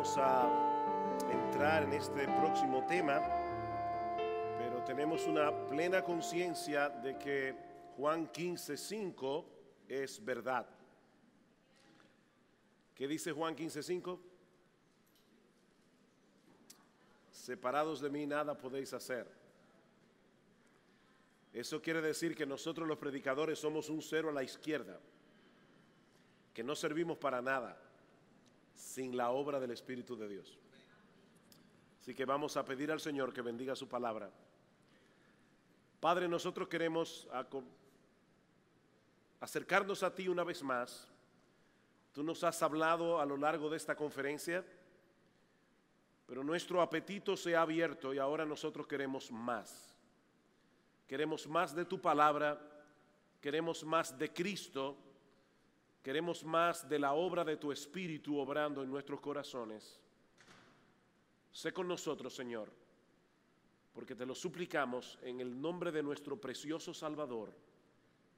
vamos a entrar en este próximo tema, pero tenemos una plena conciencia de que Juan 15:5 es verdad. ¿Qué dice Juan 15:5? Separados de mí nada podéis hacer. Eso quiere decir que nosotros los predicadores somos un cero a la izquierda, que no servimos para nada sin la obra del Espíritu de Dios. Así que vamos a pedir al Señor que bendiga su palabra. Padre, nosotros queremos acercarnos a ti una vez más. Tú nos has hablado a lo largo de esta conferencia, pero nuestro apetito se ha abierto y ahora nosotros queremos más. Queremos más de tu palabra, queremos más de Cristo, queremos más de la obra de tu Espíritu obrando en nuestros corazones. Sé con nosotros, Señor, porque te lo suplicamos en el nombre de nuestro precioso Salvador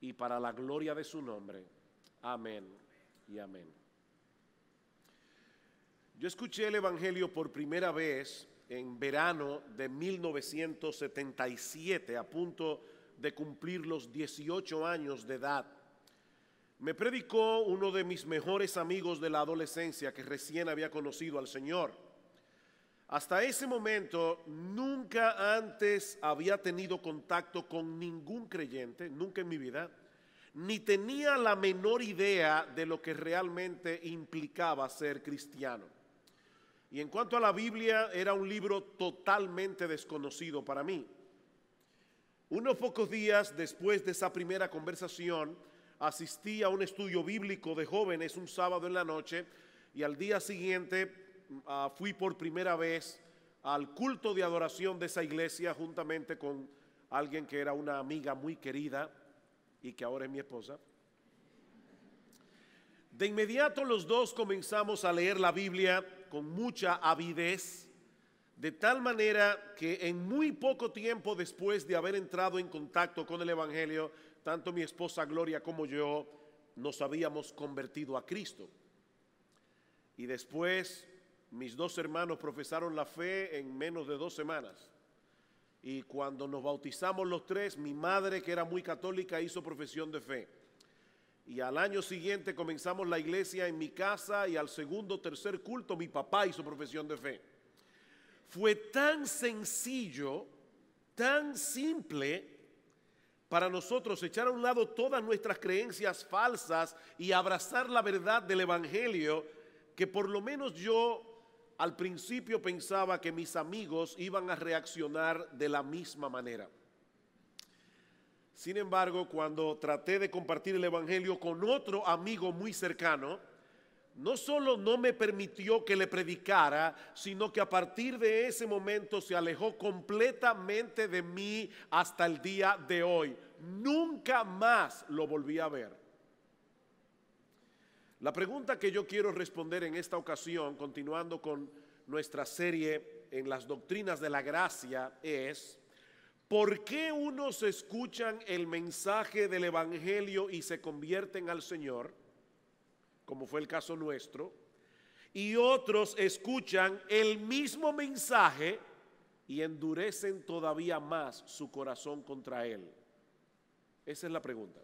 y para la gloria de su nombre. Amén y amén. Yo escuché el Evangelio por primera vez en verano de 1977, a punto de cumplir los 18 años de edad. Me predicó uno de mis mejores amigos de la adolescencia que recién había conocido al Señor. Hasta ese momento nunca antes había tenido contacto con ningún creyente, nunca en mi vida, ni tenía la menor idea de lo que realmente implicaba ser cristiano. Y en cuanto a la Biblia, era un libro totalmente desconocido para mí. Unos pocos días después de esa primera conversación, asistí a un estudio bíblico de jóvenes un sábado en la noche y al día siguiente fui por primera vez al culto de adoración de esa iglesia juntamente con alguien que era una amiga muy querida y que ahora es mi esposa. De inmediato los dos comenzamos a leer la Biblia con mucha avidez, de tal manera que en muy poco tiempo después de haber entrado en contacto con el Evangelio, tanto mi esposa Gloria como yo nos habíamos convertido a Cristo. Y después mis dos hermanos profesaron la fe en menos de 2 semanas. Y cuando nos bautizamos los tres, mi madre, que era muy católica, hizo profesión de fe. Y al año siguiente comenzamos la iglesia en mi casa y al segundo o tercer culto mi papá hizo profesión de fe. Fue tan sencillo, tan simple para nosotros echar a un lado todas nuestras creencias falsas y abrazar la verdad del Evangelio, que por lo menos yo al principio pensaba que mis amigos iban a reaccionar de la misma manera. Sin embargo, cuando traté de compartir el Evangelio con otro amigo muy cercano, no solo no me permitió que le predicara, sino que a partir de ese momento se alejó completamente de mí hasta el día de hoy. Nunca más lo volví a ver. La pregunta que yo quiero responder en esta ocasión, continuando con nuestra serie en las doctrinas de la gracia, es: ¿por qué unos escuchan el mensaje del Evangelio y se convierten al Señor, como fue el caso nuestro, y otros escuchan el mismo mensaje y endurecen todavía más su corazón contra Él? Esa es la pregunta.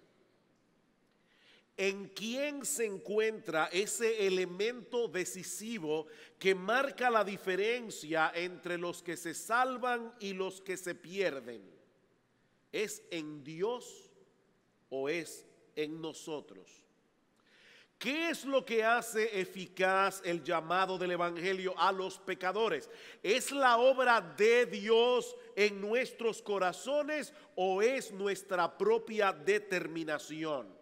¿En quién se encuentra ese elemento decisivo que marca la diferencia entre los que se salvan y los que se pierden? ¿Es en Dios o es en nosotros? ¿Qué es lo que hace eficaz el llamado del Evangelio a los pecadores? ¿Es la obra de Dios en nuestros corazones o es nuestra propia determinación?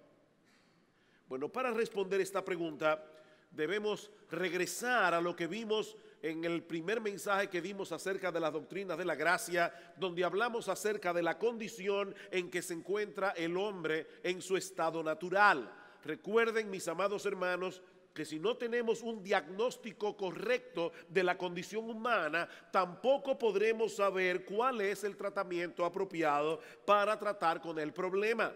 Bueno, para responder esta pregunta debemos regresar a lo que vimos en el primer mensaje que dimos acerca de las doctrinas de la gracia, donde hablamos acerca de la condición en que se encuentra el hombre en su estado natural. Recuerden, mis amados hermanos, que si no tenemos un diagnóstico correcto de la condición humana, tampoco podremos saber cuál es el tratamiento apropiado para tratar con el problema.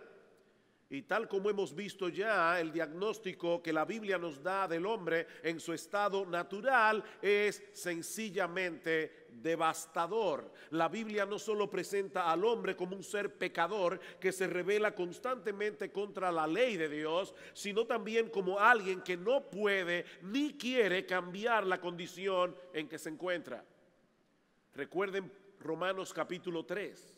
Y tal como hemos visto ya, el diagnóstico que la Biblia nos da del hombre en su estado natural es sencillamente devastador. La Biblia no solo presenta al hombre como un ser pecador que se rebela constantemente contra la ley de Dios, sino también como alguien que no puede ni quiere cambiar la condición en que se encuentra. Recuerden Romanos capítulo 3.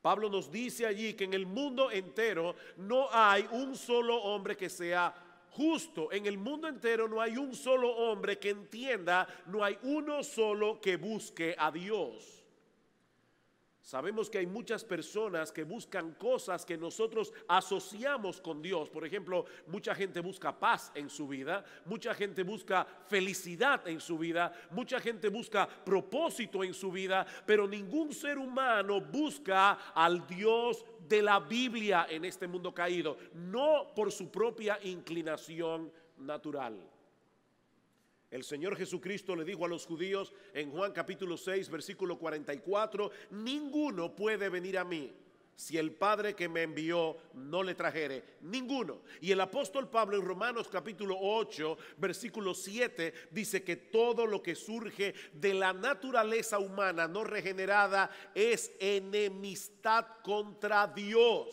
Pablo nos dice allí que en el mundo entero no hay un solo hombre que sea justo. En el mundo entero no hay un solo hombre que entienda, no hay uno solo que busque a Dios. Sabemos que hay muchas personas que buscan cosas que nosotros asociamos con Dios. Por ejemplo, mucha gente busca paz en su vida, mucha gente busca felicidad en su vida, mucha gente busca propósito en su vida, pero ningún ser humano busca al Dios de la Biblia en este mundo caído, no por su propia inclinación natural. El Señor Jesucristo le dijo a los judíos en Juan capítulo 6, versículo 44, ninguno puede venir a mí si el Padre que me envió no le trajere, ninguno. Y el apóstol Pablo en Romanos capítulo 8, versículo 7, dice que todo lo que surge de la naturaleza humana no regenerada es enemistad contra Dios.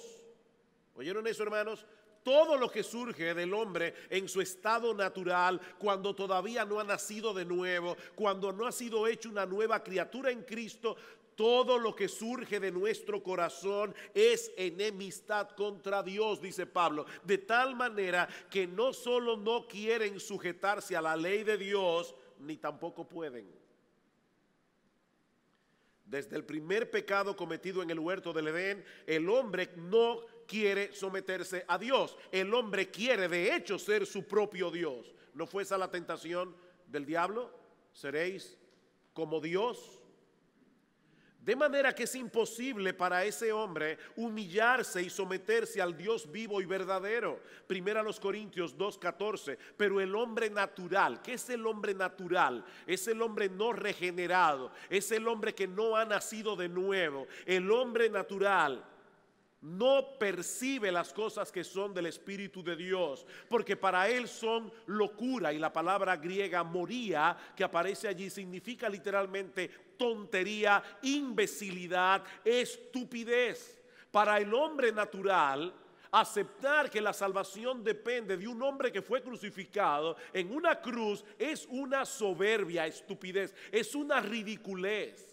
¿Oyeron eso, hermanos? Todo lo que surge del hombre en su estado natural, cuando todavía no ha nacido de nuevo, cuando no ha sido hecho una nueva criatura en Cristo, todo lo que surge de nuestro corazón es enemistad contra Dios, dice Pablo. De tal manera que no solo no quieren sujetarse a la ley de Dios, ni tampoco pueden. Desde el primer pecado cometido en el huerto del Edén, el hombre no quiere someterse a Dios. El hombre quiere de hecho ser su propio Dios. ¿No fue esa la tentación del diablo? ¿Seréis como Dios? De manera que es imposible para ese hombre humillarse y someterse al Dios vivo y verdadero. Primera a los Corintios 2:14. Pero el hombre natural, ¿qué es el hombre natural? Es el hombre no regenerado, es el hombre que no ha nacido de nuevo. El hombre natural no percibe las cosas que son del Espíritu de Dios, porque para él son locura. Y la palabra griega moría, que aparece allí, significa literalmente tontería, imbecilidad, estupidez. Para el hombre natural, aceptar que la salvación depende de un hombre que fue crucificado en una cruz es una soberbia estupidez, es una ridiculez.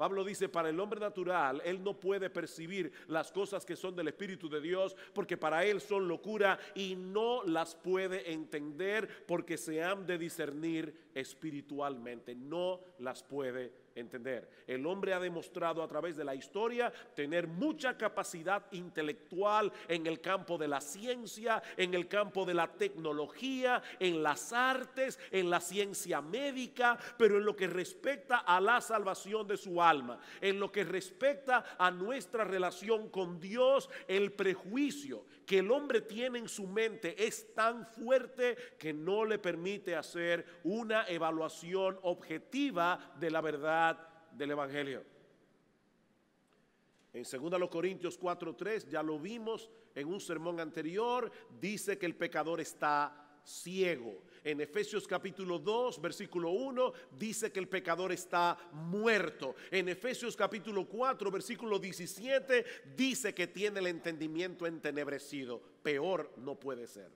Pablo dice, para el hombre natural, él no puede percibir las cosas que son del Espíritu de Dios, porque para él son locura y no las puede entender porque se han de discernir espiritualmente, no las puede entender. El hombre ha demostrado a través de la historia tener mucha capacidad intelectual en el campo de la ciencia, en el campo de la tecnología, en las artes, en la ciencia médica, pero en lo que respecta a la salvación de su alma, en lo que respecta a nuestra relación con Dios, el prejuicio que el hombre tiene en su mente es tan fuerte que no le permite hacer una evaluación objetiva de la verdad del Evangelio. En 2 Corintios 4:3, ya lo vimos en un sermón anterior, dice que el pecador está ciego. En Efesios capítulo 2, versículo 1, dice que el pecador está muerto. En Efesios capítulo 4, versículo 17, dice que tiene el entendimiento entenebrecido. Peor no puede ser.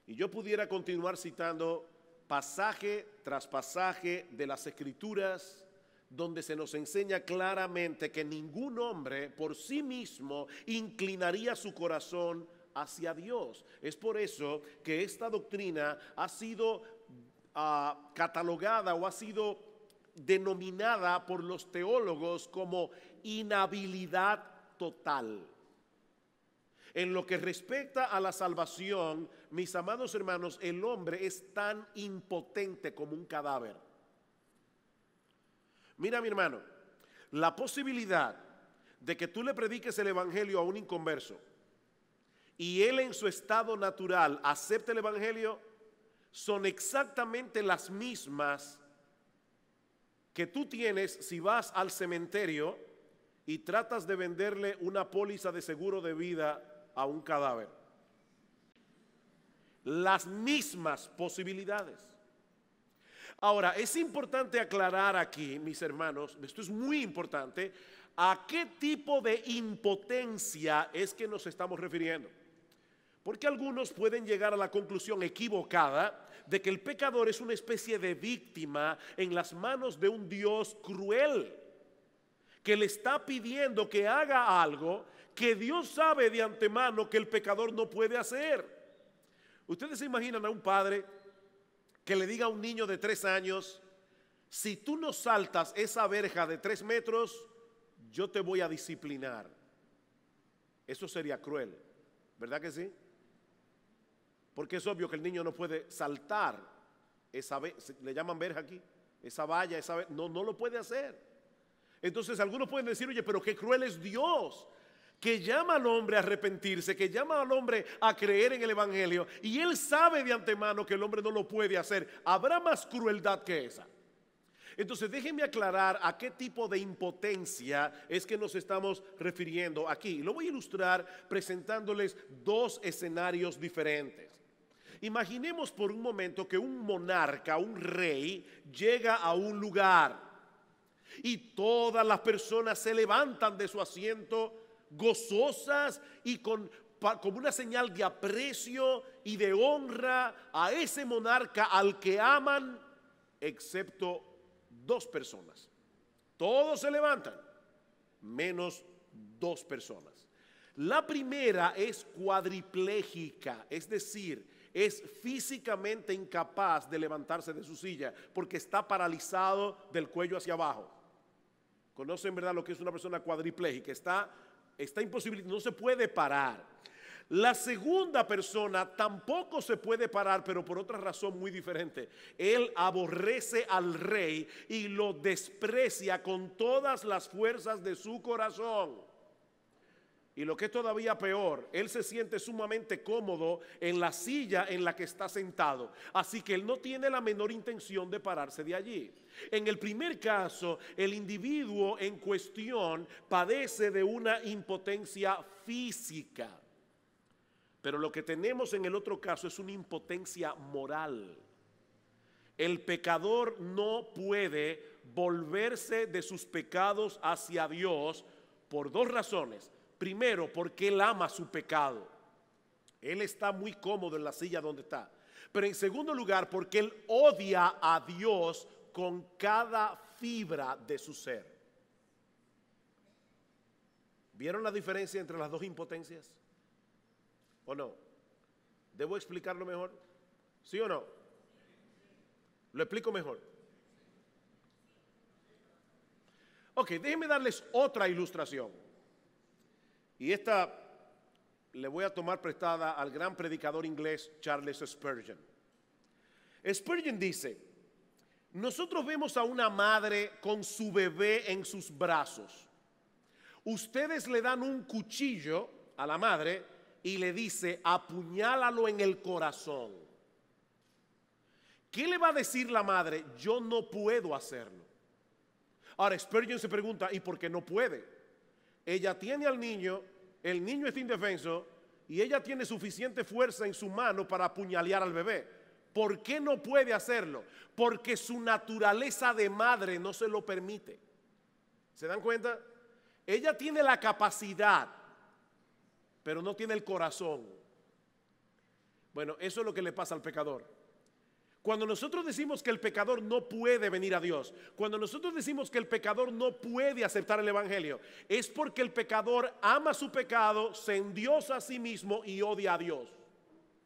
Y yo pudiera continuar citando pasaje tras pasaje de las Escrituras, donde se nos enseña claramente que ningún hombre por sí mismo inclinaría su corazón hacia Dios. Es por eso que esta doctrina ha sido catalogada o ha sido denominada por los teólogos como inhabilidad total. En lo que respecta a la salvación, mis amados hermanos, el hombre es tan impotente como un cadáver. Mira, mi hermano, la posibilidad de que tú le prediques el evangelio a un inconverso y él en su estado natural acepte el evangelio son exactamente las mismas que tú tienes si vas al cementerio y tratas de venderle una póliza de seguro de vida a un cadáver. Las mismas posibilidades. Ahora, es importante aclarar aquí, mis hermanos, esto es muy importante, a qué tipo de impotencia es que nos estamos refiriendo. Porque algunos pueden llegar a la conclusión equivocada de que el pecador es una especie de víctima en las manos de un Dios cruel, que le está pidiendo que haga algo que Dios sabe de antemano que el pecador no puede hacer. Ustedes se imaginan a un padre que le diga a un niño de 3 años, si tú no saltas esa verja de 3 metros, yo te voy a disciplinar. Eso sería cruel, ¿verdad que sí? Porque es obvio que el niño no puede saltar esa, le llaman verja aquí, esa valla, no lo puede hacer. Entonces algunos pueden decir, oye, pero qué cruel es Dios, que llama al hombre a arrepentirse, que llama al hombre a creer en el evangelio, y él sabe de antemano que el hombre no lo puede hacer. ¿Habrá más crueldad que esa? Entonces déjenme aclarar a qué tipo de impotencia es que nos estamos refiriendo aquí. Lo voy a ilustrar presentándoles 2 escenarios diferentes. Imaginemos por un momento que un monarca, un rey, llega a un lugar y todas las personas se levantan de su asiento gozosas y como una señal de aprecio y de honra a ese monarca al que aman, excepto 2 personas. Todos se levantan, menos 2 personas. La primera es cuadriplégica, es decir, es físicamente incapaz de levantarse de su silla porque está paralizado del cuello hacia abajo. ¿Conocen, verdad, lo que es una persona cuadriplégica? Está imposible, no se puede parar. La segunda persona tampoco se puede parar, pero por otra razón muy diferente. Él aborrece al rey y lo desprecia con todas las fuerzas de su corazón. Y lo que es todavía peor, él se siente sumamente cómodo en la silla en la que está sentado. Así que él no tiene la menor intención de pararse de allí. En el primer caso, el individuo en cuestión padece de una impotencia física. Pero lo que tenemos en el otro caso es una impotencia moral. El pecador no puede volverse de sus pecados hacia Dios por 2 razones. Primero, porque él ama su pecado. Él está muy cómodo en la silla donde está. Pero en segundo lugar, porque él odia a Dios con cada fibra de su ser. ¿Vieron la diferencia entre las 2 impotencias? ¿O no? ¿Debo explicarlo mejor? ¿Sí o no? ¿Lo explico mejor? Ok, déjenme darles otra ilustración. Y esta le voy a tomar prestada al gran predicador inglés Charles Spurgeon. Spurgeon dice, nosotros vemos a una madre con su bebé en sus brazos. Ustedes le dan un cuchillo a la madre y le dice, apuñálalo en el corazón. ¿Qué le va a decir la madre? Yo no puedo hacerlo. Ahora Spurgeon se pregunta, ¿y por qué no puede? Ella tiene al niño, el niño está indefenso y ella tiene suficiente fuerza en su mano para apuñalear al bebé. ¿Por qué no puede hacerlo? Porque su naturaleza de madre no se lo permite. ¿Se dan cuenta? Ella tiene la capacidad, pero no tiene el corazón. Bueno, eso es lo que le pasa al pecador. Cuando nosotros decimos que el pecador no puede venir a Dios, cuando nosotros decimos que el pecador no puede aceptar el evangelio, es porque el pecador ama su pecado, se endiosa a sí mismo y odia a Dios.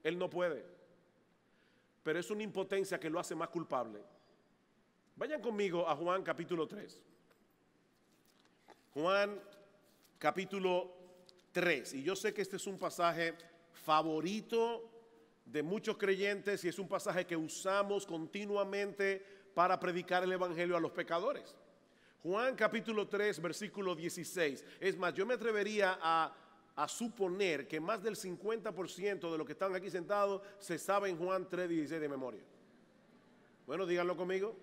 Él no puede. Pero es una impotencia que lo hace más culpable. Vayan conmigo a Juan capítulo 3. Juan capítulo 3. Y yo sé que este es un pasaje favorito de muchos creyentes y es un pasaje que usamos continuamente para predicar el evangelio a los pecadores. Juan capítulo 3 versículo 16. Es más, yo me atrevería a suponer que más del 50% de los que están aquí sentados se saben Juan 3:16 de memoria. Bueno, díganlo conmigo.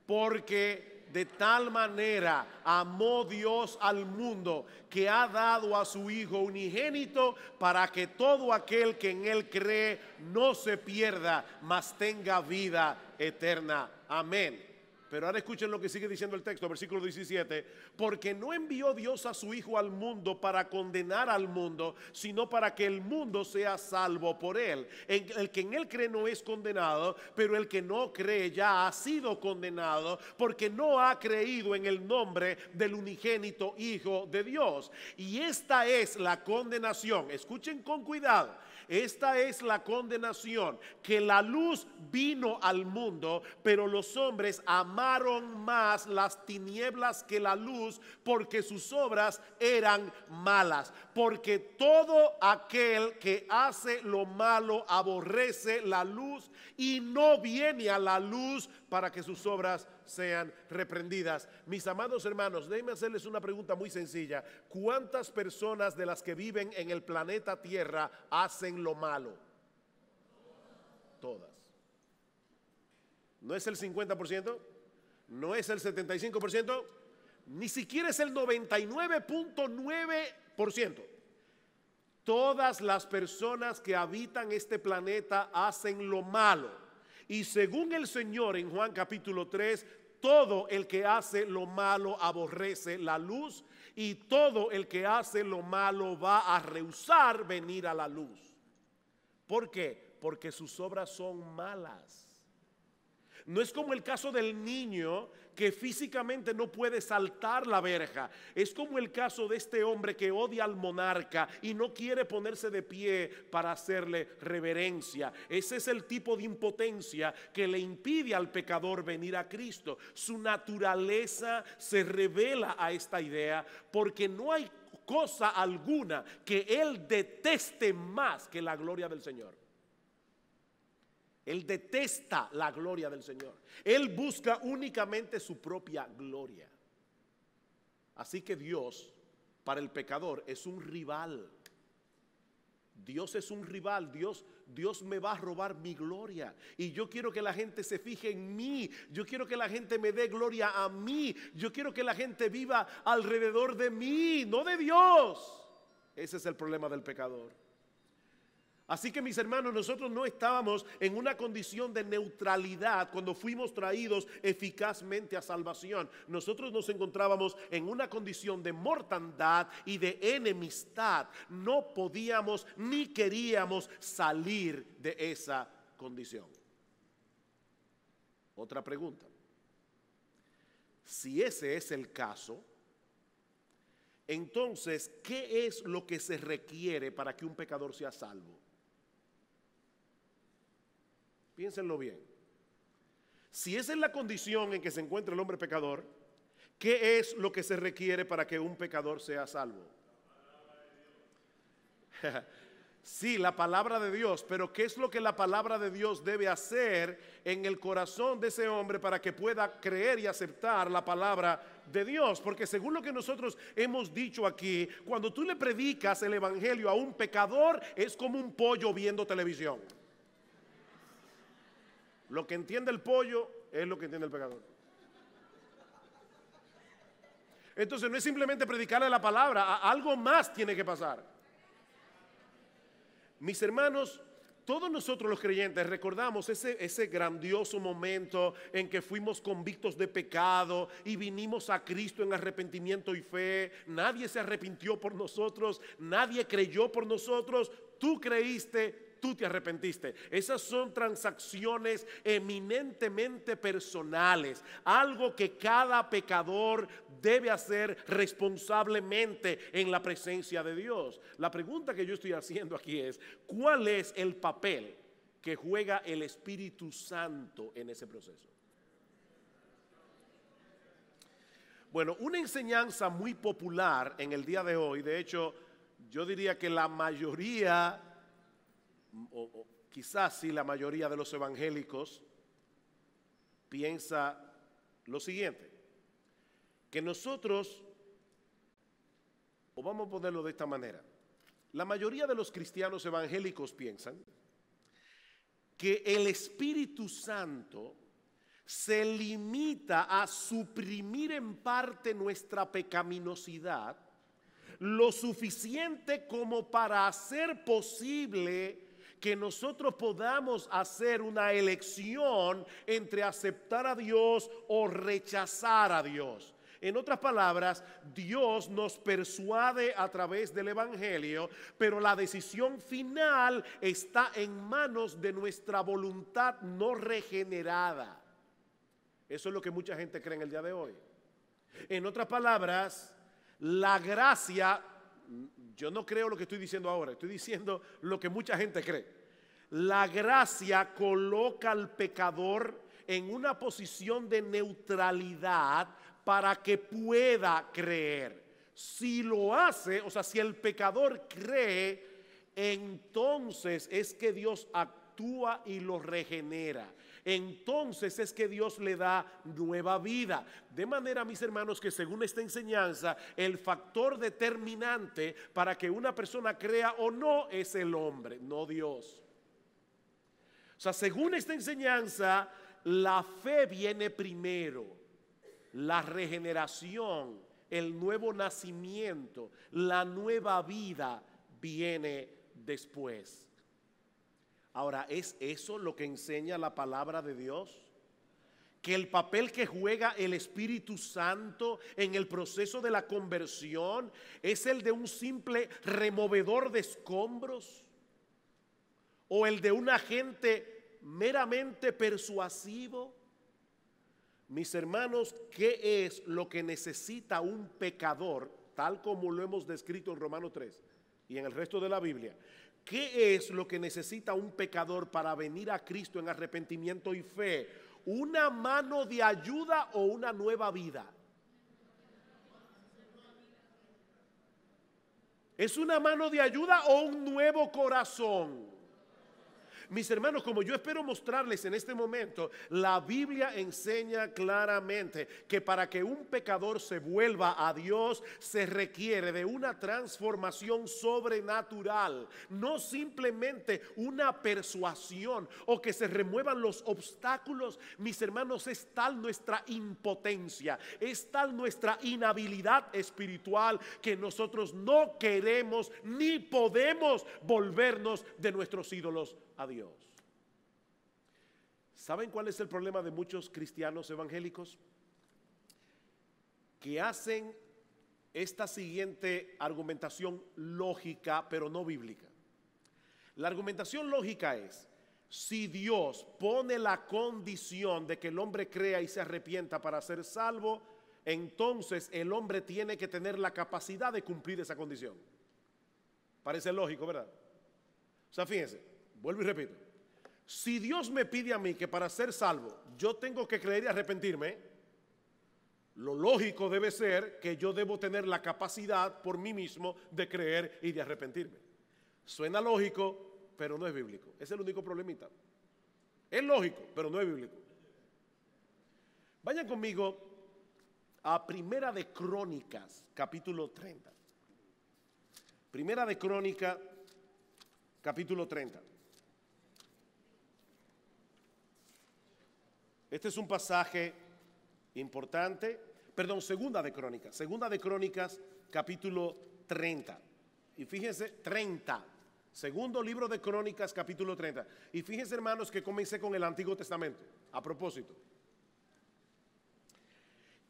Porque De tal manera amó Dios al mundo que ha dado a su Hijo unigénito para que todo aquel que en Él cree no se pierda, mas tenga vida eterna. Amén. Pero ahora escuchen lo que sigue diciendo el texto, versículo 17. Porque no envió Dios a su Hijo al mundo para condenar al mundo, sino para que el mundo sea salvo por él. El que en él cree no es condenado, pero el que no cree ya ha sido condenado, porque no ha creído en el nombre del unigénito Hijo de Dios. Y esta es la condenación. Escuchen con cuidado. Esta es la condenación, que la luz vino al mundo, pero los hombres amaron más las tinieblas que la luz, porque sus obras eran malas. Porque todo aquel que hace lo malo aborrece la luz y no viene a la luz para que sus obras sean reprendidas. Mis amados hermanos, déjenme hacerles una pregunta muy sencilla. ¿Cuántas personas de las que viven en el planeta Tierra hacen lo malo? Todas. ¿No es el 50%? ¿No es el 75%? Ni siquiera es el 99.9%. Todas las personas que habitan este planeta hacen lo malo. Y según el Señor en Juan capítulo 3, todo el que hace lo malo aborrece la luz, y todo el que hace lo malo va a rehusar venir a la luz. ¿Por qué? Porque sus obras son malas. No es como el caso del niño que físicamente no puede saltar la verja. Es como el caso de este hombre que odia al monarca y no quiere ponerse de pie para hacerle reverencia. Ese es el tipo de impotencia que le impide al pecador venir a Cristo. Su naturaleza se revela a esta idea, porque no hay cosa alguna que él deteste más que la gloria del Señor. Él detesta la gloria del Señor. Él busca únicamente su propia gloria. Así que Dios, para el pecador, es un rival. Dios es un rival. Dios me va a robar mi gloria. Y yo quiero que la gente se fije en mí. Yo quiero que la gente me dé gloria a mí. Yo quiero que la gente viva alrededor de mí, no de Dios. Ese es el problema del pecador. Así que, mis hermanos, nosotros no estábamos en una condición de neutralidad cuando fuimos traídos eficazmente a salvación. Nosotros nos encontrábamos en una condición de mortandad y de enemistad. No podíamos ni queríamos salir de esa condición. Otra pregunta. Si ese es el caso, entonces, ¿qué es lo que se requiere para que un pecador sea salvo? Piénsenlo bien. Si esa es la condición en que se encuentra el hombre pecador, ¿qué es lo que se requiere para que un pecador sea salvo? Sí, la palabra de Dios, pero ¿qué es lo que la palabra de Dios debe hacer en el corazón de ese hombre para que pueda creer y aceptar la palabra de Dios? Porque según lo que nosotros hemos dicho aquí, cuando tú le predicas el evangelio a un pecador, es como un pollo viendo televisión. Lo que entiende el pollo es lo que entiende el pecador. Entonces no es simplemente predicarle la palabra, algo más tiene que pasar. Mis hermanos, todos nosotros los creyentes recordamos ese grandioso momento en que fuimos convictos de pecado y vinimos a Cristo en arrepentimiento y fe. Nadie se arrepintió por nosotros, nadie creyó por nosotros. Tú creíste, tú te arrepentiste. Esas son transacciones eminentemente personales, algo que cada pecador debe hacer responsablemente en la presencia de Dios. La pregunta que yo estoy haciendo aquí es: ¿cuál es el papel que juega el Espíritu Santo en ese proceso? Bueno, una enseñanza muy popular en el día de hoy, de hecho, yo diría que la mayoría, o quizás sí la mayoría de los evangélicos, piensa lo siguiente: que nosotros, o vamos a ponerlo de esta manera, la mayoría de los cristianos evangélicos piensan que el Espíritu Santo se limita a suprimir en parte nuestra pecaminosidad, lo suficiente como para hacer posible que nosotros podamos hacer una elección entre aceptar a Dios o rechazar a Dios. En otras palabras, Dios nos persuade a través del Evangelio, pero la decisión final está en manos de nuestra voluntad no regenerada. Eso es lo que mucha gente cree en el día de hoy. En otras palabras, la gracia, yo no creo lo que estoy diciendo ahora, estoy diciendo lo que mucha gente cree. La gracia coloca al pecador en una posición de neutralidad para que pueda creer. Si lo hace, o sea, si el pecador cree, entonces es que Dios actúa y lo regenera. Entonces es que Dios le da nueva vida. De manera, mis hermanos, que según esta enseñanza, el factor determinante para que una persona crea o no es el hombre, no Dios. O sea, según esta enseñanza, la fe viene primero. La regeneración, el nuevo nacimiento, la nueva vida viene después. Ahora, ¿es eso lo que enseña la palabra de Dios? Que el papel que juega el Espíritu Santo en el proceso de la conversión es el de un simple removedor de escombros o el de un agente meramente persuasivo. Mis hermanos, ¿qué es lo que necesita un pecador, tal como lo hemos descrito en Romanos 3 y en el resto de la Biblia? ¿Qué es lo que necesita un pecador para venir a Cristo en arrepentimiento y fe? ¿Una mano de ayuda o una nueva vida? ¿Es una mano de ayuda o un nuevo corazón? Mis hermanos, como yo espero mostrarles en este momento, la Biblia enseña claramente que para que un pecador se vuelva a Dios se requiere de una transformación sobrenatural, no simplemente una persuasión o que se remuevan los obstáculos. Mis hermanos, es tal nuestra impotencia, es tal nuestra inhabilidad espiritual que nosotros no queremos ni podemos volvernos de nuestros ídolos a Dios. ¿Saben cuál es el problema de muchos cristianos evangélicos? Que hacen esta siguiente argumentación lógica, pero no bíblica. La argumentación lógica es: si Dios pone la condición de que el hombre crea y se arrepienta para ser salvo, entonces el hombre tiene que tener la capacidad de cumplir esa condición. Parece lógico, ¿verdad? O sea, fíjense, vuelvo y repito. Si Dios me pide a mí que para ser salvo yo tengo que creer y arrepentirme, lo lógico debe ser que yo debo tener la capacidad por mí mismo de creer y de arrepentirme. Suena lógico, pero no es bíblico. Ese es el único problemita. Es lógico, pero no es bíblico. Vayan conmigo a Primera de Crónicas, capítulo 30. Primera de Crónicas, capítulo 30. Este es un pasaje importante. Perdón, Segunda de Crónicas, capítulo 30. Y fíjense, 30. Segundo libro de Crónicas, capítulo 30. Y fíjense, hermanos, que comencé con el Antiguo Testamento. A propósito,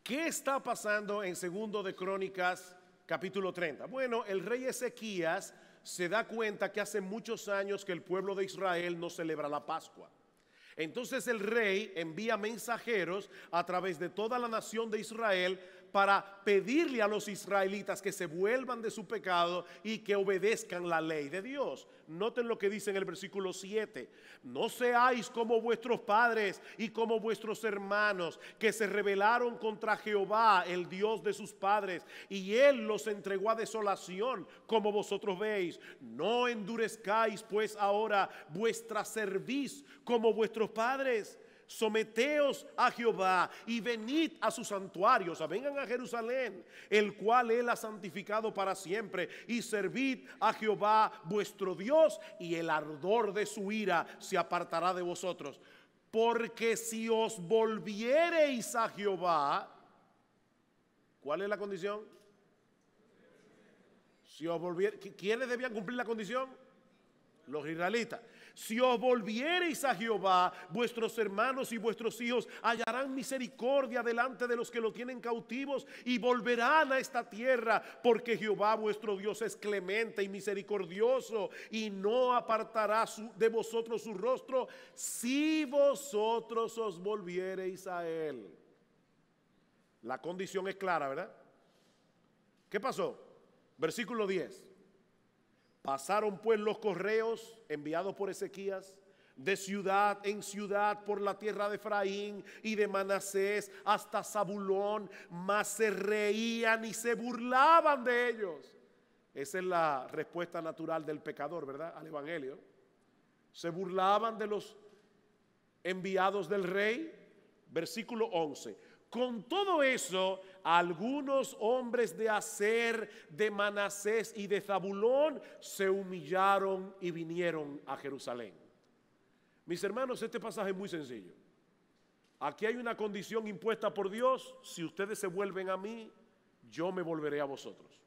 ¿qué está pasando en Segundo de Crónicas, capítulo 30? Bueno, el rey Ezequías se da cuenta que hace muchos años que el pueblo de Israel no celebra la Pascua. Entonces el rey envía mensajeros a través de toda la nación de Israel para pedirle a los israelitas que se vuelvan de su pecado y que obedezcan la ley de Dios. Noten lo que dice en el versículo 7. No seáis como vuestros padres y como vuestros hermanos, que se rebelaron contra Jehová, el Dios de sus padres, y él los entregó a desolación, como vosotros veis. No endurezcáis pues ahora vuestra cerviz como vuestros padres. Someteos a Jehová y venid a su santuario, o sea, vengan a Jerusalén, el cual él ha santificado para siempre, y servid a Jehová vuestro Dios, y el ardor de su ira se apartará de vosotros. Porque si os volviereis a Jehová, ¿cuál es la condición? Si os ¿quiénes debían cumplir la condición? Los israelitas. Si os volviereis a Jehová, vuestros hermanos y vuestros hijos hallarán misericordia delante de los que lo tienen cautivos y volverán a esta tierra, porque Jehová vuestro Dios es clemente y misericordioso y no apartará de vosotros su rostro si vosotros os volviereis a él. La condición es clara, ¿verdad? ¿Qué pasó? Versículo 10. Pasaron pues los correos enviados por Ezequías de ciudad en ciudad por la tierra de Efraín y de Manasés hasta Zabulón, mas se reían y se burlaban de ellos. Esa es la respuesta natural del pecador, ¿verdad? Al evangelio. Se burlaban de los enviados del rey. Versículo 11. Con todo eso, algunos hombres de Aser, de Manasés y de Zabulón se humillaron y vinieron a Jerusalén. Mis hermanos, este pasaje es muy sencillo. Aquí hay una condición impuesta por Dios: si ustedes se vuelven a mí, yo me volveré a vosotros.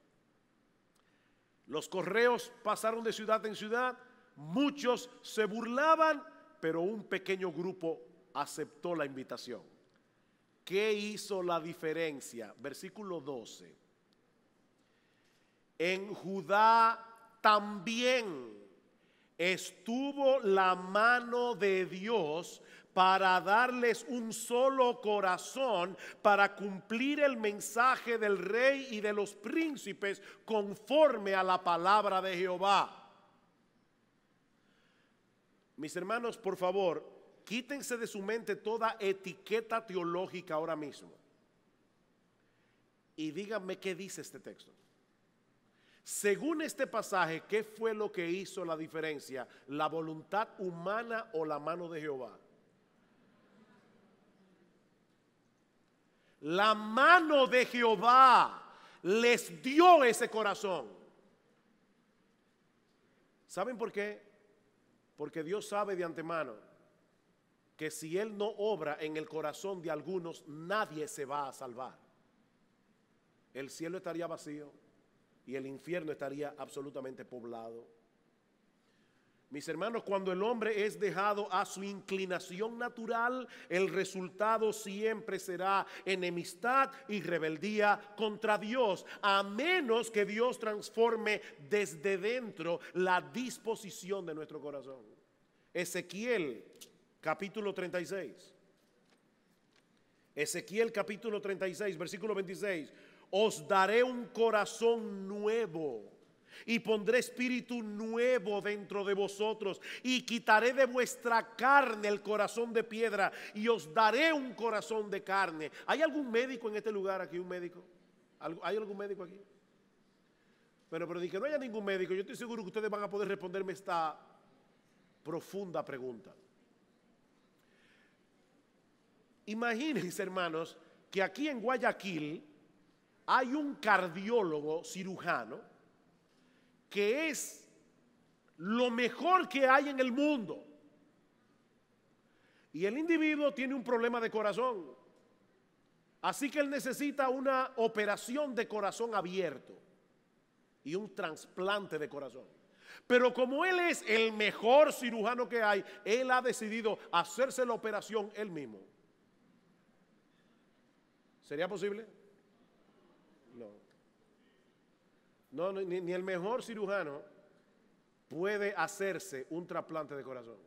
Los correos pasaron de ciudad en ciudad, muchos se burlaban, pero un pequeño grupo aceptó la invitación. ¿Qué hizo la diferencia? Versículo 12. En Judá también estuvo la mano de Dios para darles un solo corazón, para cumplir el mensaje del rey y de los príncipes conforme a la palabra de Jehová. Mis hermanos, por favor, quítense de su mente toda etiqueta teológica ahora mismo y díganme qué dice este texto. Según este pasaje, ¿qué fue lo que hizo la diferencia? ¿La voluntad humana o la mano de Jehová? La mano de Jehová les dio ese corazón. ¿Saben por qué? Porque Dios sabe de antemano que si Él no obra en el corazón de algunos, nadie se va a salvar. El cielo estaría vacío y el infierno estaría absolutamente poblado. Mis hermanos, cuando el hombre es dejado a su inclinación natural, el resultado siempre será enemistad y rebeldía contra Dios, a menos que Dios transforme desde dentro la disposición de nuestro corazón. Ezequiel capítulo 36. Ezequiel capítulo 36, versículo 26. Os daré un corazón nuevo y pondré espíritu nuevo dentro de vosotros y quitaré de vuestra carne el corazón de piedra y os daré un corazón de carne. ¿Hay algún médico en este lugar aquí? ¿Un médico? ¿Hay algún médico aquí? Pero de que no haya ningún médico, yo estoy seguro que ustedes van a poder responderme esta profunda pregunta. Imagínense, hermanos, que aquí en Guayaquil hay un cardiólogo cirujano que es lo mejor que hay en el mundo. Y el individuo tiene un problema de corazón. Así que él necesita una operación de corazón abierto y un trasplante de corazón. Pero como él es el mejor cirujano que hay, él ha decidido hacerse la operación él mismo. ¿Sería posible? No, ni el mejor cirujano puede hacerse un trasplante de corazón.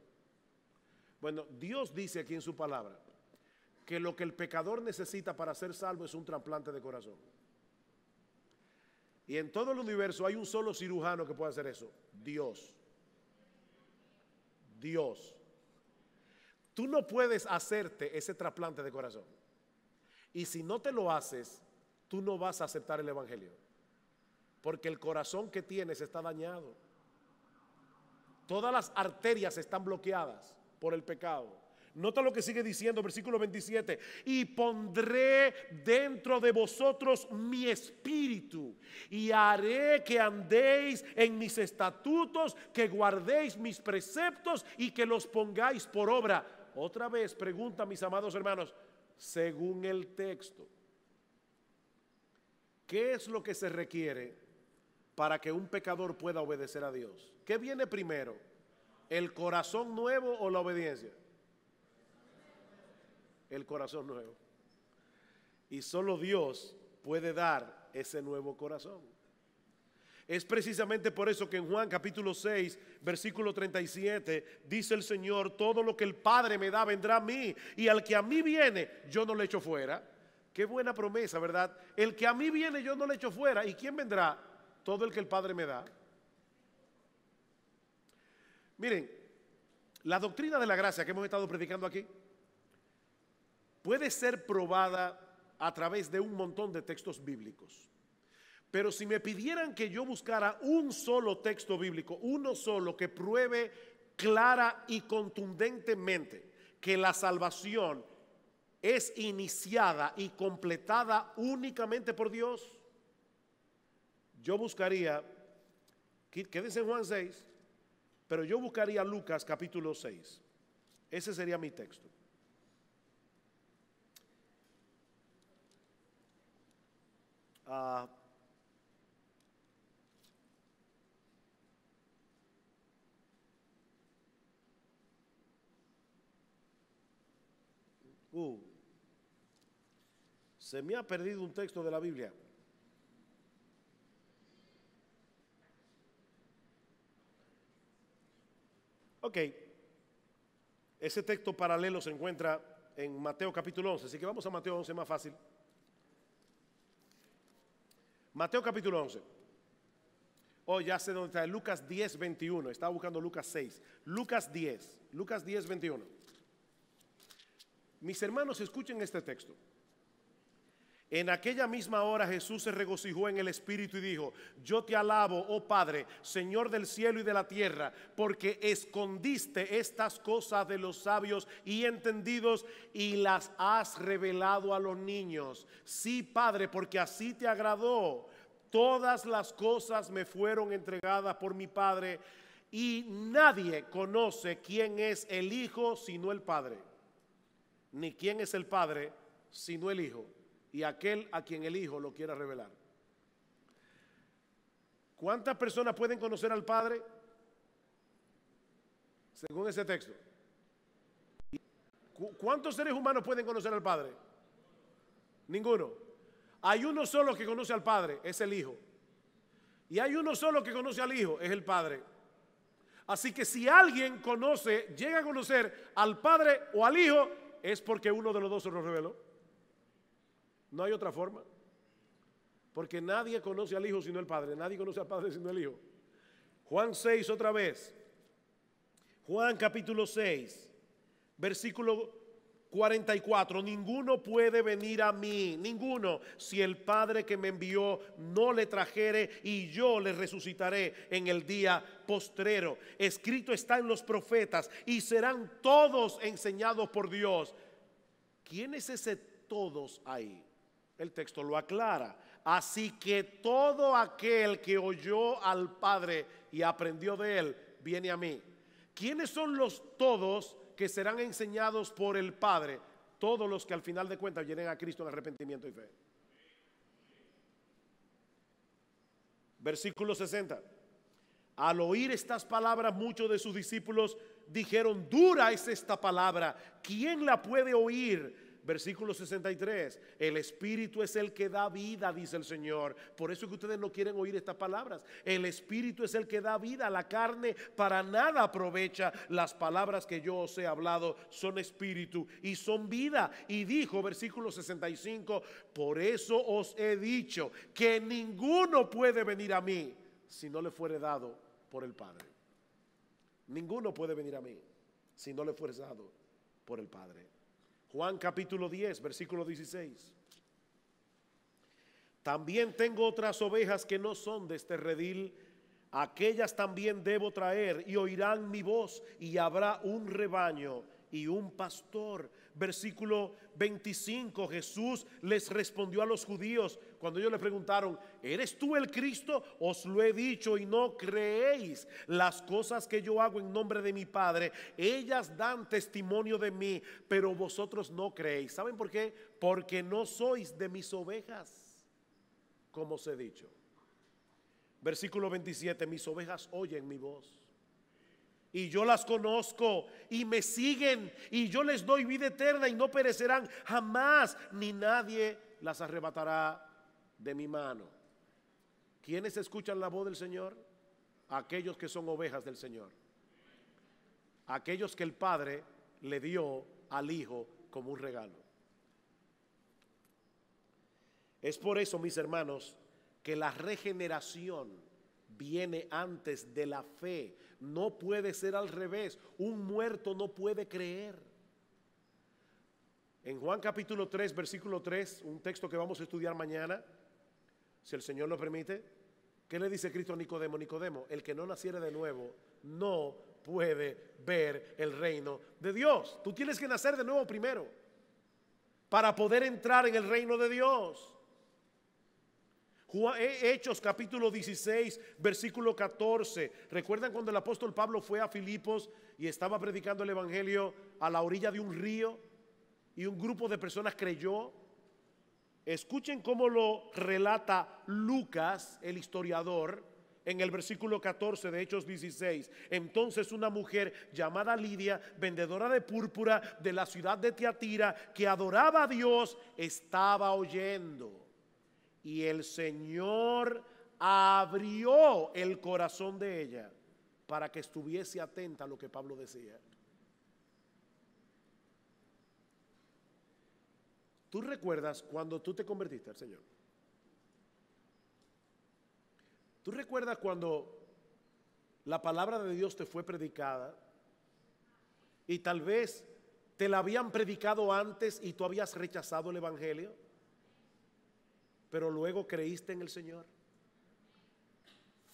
Bueno, Dios dice aquí en su palabra que lo que el pecador necesita para ser salvo es un trasplante de corazón. Y en todo el universo hay un solo cirujano que puede hacer eso: Dios. Dios. Tú no puedes hacerte ese trasplante de corazón. Y si no te lo haces, tú no vas a aceptar el evangelio. Porque el corazón que tienes está dañado. Todas las arterias están bloqueadas por el pecado. Nota lo que sigue diciendo, versículo 27. Y pondré dentro de vosotros mi espíritu y haré que andéis en mis estatutos, que guardéis mis preceptos y que los pongáis por obra. Otra vez pregunta, mis amados hermanos, según el texto, ¿qué es lo que se requiere para que un pecador pueda obedecer a Dios? ¿Qué viene primero? ¿El corazón nuevo o la obediencia? El corazón nuevo. Y solo Dios puede dar ese nuevo corazón. Es precisamente por eso que en Juan capítulo 6, versículo 37, dice el Señor: todo lo que el Padre me da vendrá a mí, y al que a mí viene, yo no le echo fuera. Qué buena promesa, ¿verdad? El que a mí viene, yo no le echo fuera. ¿Y quién vendrá? Todo el que el Padre me da. Miren, la doctrina de la gracia que hemos estado predicando aquí puede ser probada a través de un montón de textos bíblicos. Pero si me pidieran que yo buscara un solo texto bíblico, uno solo, que pruebe clara y contundentemente que la salvación es iniciada y completada únicamente por Dios, yo buscaría, quédense en Juan 6, pero yo buscaría Lucas capítulo 6. Ese sería mi texto. Se me ha perdido un texto de la Biblia. Ok, ese texto paralelo se encuentra en Mateo capítulo 11, así que vamos a Mateo 11, más fácil. Mateo capítulo 11. Oh, ya sé dónde está, Lucas 10, 21. Estaba buscando Lucas 6. Lucas 10, 21. Mis hermanos, escuchen este texto. En aquella misma hora Jesús se regocijó en el Espíritu y dijo: yo te alabo, oh Padre, Señor del cielo y de la tierra, porque escondiste estas cosas de los sabios y entendidos y las has revelado a los niños. Sí, Padre, porque así te agradó. Todas las cosas me fueron entregadas por mi Padre, y nadie conoce quién es el Hijo sino el Padre, ni quién es el Padre sino el Hijo, y aquel a quien el Hijo lo quiera revelar. ¿Cuántas personas pueden conocer al Padre? Según ese texto. ¿Cuántos seres humanos pueden conocer al Padre? Ninguno. Hay uno solo que conoce al Padre, es el Hijo. Y hay uno solo que conoce al Hijo, es el Padre. Así que si alguien llega a conocer al Padre o al Hijo, es porque uno de los dos se lo reveló. No hay otra forma. Porque nadie conoce al Hijo sino el Padre. Nadie conoce al Padre sino el Hijo. Juan 6 otra vez. Juan capítulo 6, versículo 44. Ninguno puede venir a mí, ninguno, si el Padre que me envió no le trajere, y yo le resucitaré en el día postrero. Escrito está en los profetas, y serán todos enseñados por Dios. ¿Quién es ese todos ahí? El texto lo aclara. Así que todo aquel que oyó al Padre y aprendió de él, viene a mí. ¿Quiénes son los todos que serán enseñados por el Padre? Todos los que al final de cuentas lleguen a Cristo en arrepentimiento y fe. Versículo 60. Al oír estas palabras, muchos de sus discípulos dijeron: dura es esta palabra, ¿quién la puede oír? Versículo 63. El Espíritu es el que da vida, dice el Señor. Por eso es que ustedes no quieren oír estas palabras. El Espíritu es el que da vida. La carne para nada aprovecha. Las palabras que yo os he hablado son espíritu y son vida. Y dijo, versículo 65, por eso os he dicho que ninguno puede venir a mí si no le fuere dado por el Padre. Ninguno puede venir a mí si no le fuere dado por el Padre. Juan capítulo 10, versículo 16. También tengo otras ovejas que no son de este redil, aquellas también debo traer, y oirán mi voz, y habrá un rebaño y un pastor. versículo 25, Jesús les respondió a los judíos cuando ellos le preguntaron: ¿eres tú el Cristo? Os lo he dicho y no creéis. Las cosas que yo hago en nombre de mi Padre, ellas dan testimonio de mí, pero vosotros no creéis. ¿Saben por qué? Porque no sois de mis ovejas, como os he dicho. Versículo 27, mis ovejas oyen mi voz y yo las conozco y me siguen, y yo les doy vida eterna y no perecerán jamás, ni nadie las arrebatará de mi mano. ¿Quiénes escuchan la voz del Señor? Aquellos que son ovejas del Señor, aquellos que el Padre le dio al Hijo como un regalo. Es por eso, mis hermanos, que la regeneración viene antes de la fe. No puede ser al revés. Un muerto no puede creer. En Juan capítulo 3, versículo 3, un texto que vamos a estudiar mañana, si el Señor lo permite, ¿qué le dice Cristo a Nicodemo? Nicodemo, el que no naciere de nuevo no puede ver el reino de Dios. Tú tienes que nacer de nuevo primero para poder entrar en el reino de Dios. Hechos capítulo 16, versículo 14. ¿Recuerdan cuando el apóstol Pablo fue a Filipos y estaba predicando el evangelio a la orilla de un río y un grupo de personas creyó? Escuchen cómo lo relata Lucas, el historiador, en el versículo 14 de Hechos 16. Entonces una mujer llamada Lidia, vendedora de púrpura de la ciudad de Tiatira, que adoraba a Dios, estaba oyendo. Y el Señor abrió el corazón de ella para que estuviese atenta a lo que Pablo decía. ¿Tú recuerdas cuando tú te convertiste al Señor? ¿Tú recuerdas cuando la palabra de Dios te fue predicada y tal vez te la habían predicado antes y tú habías rechazado el evangelio, pero luego creíste en el Señor?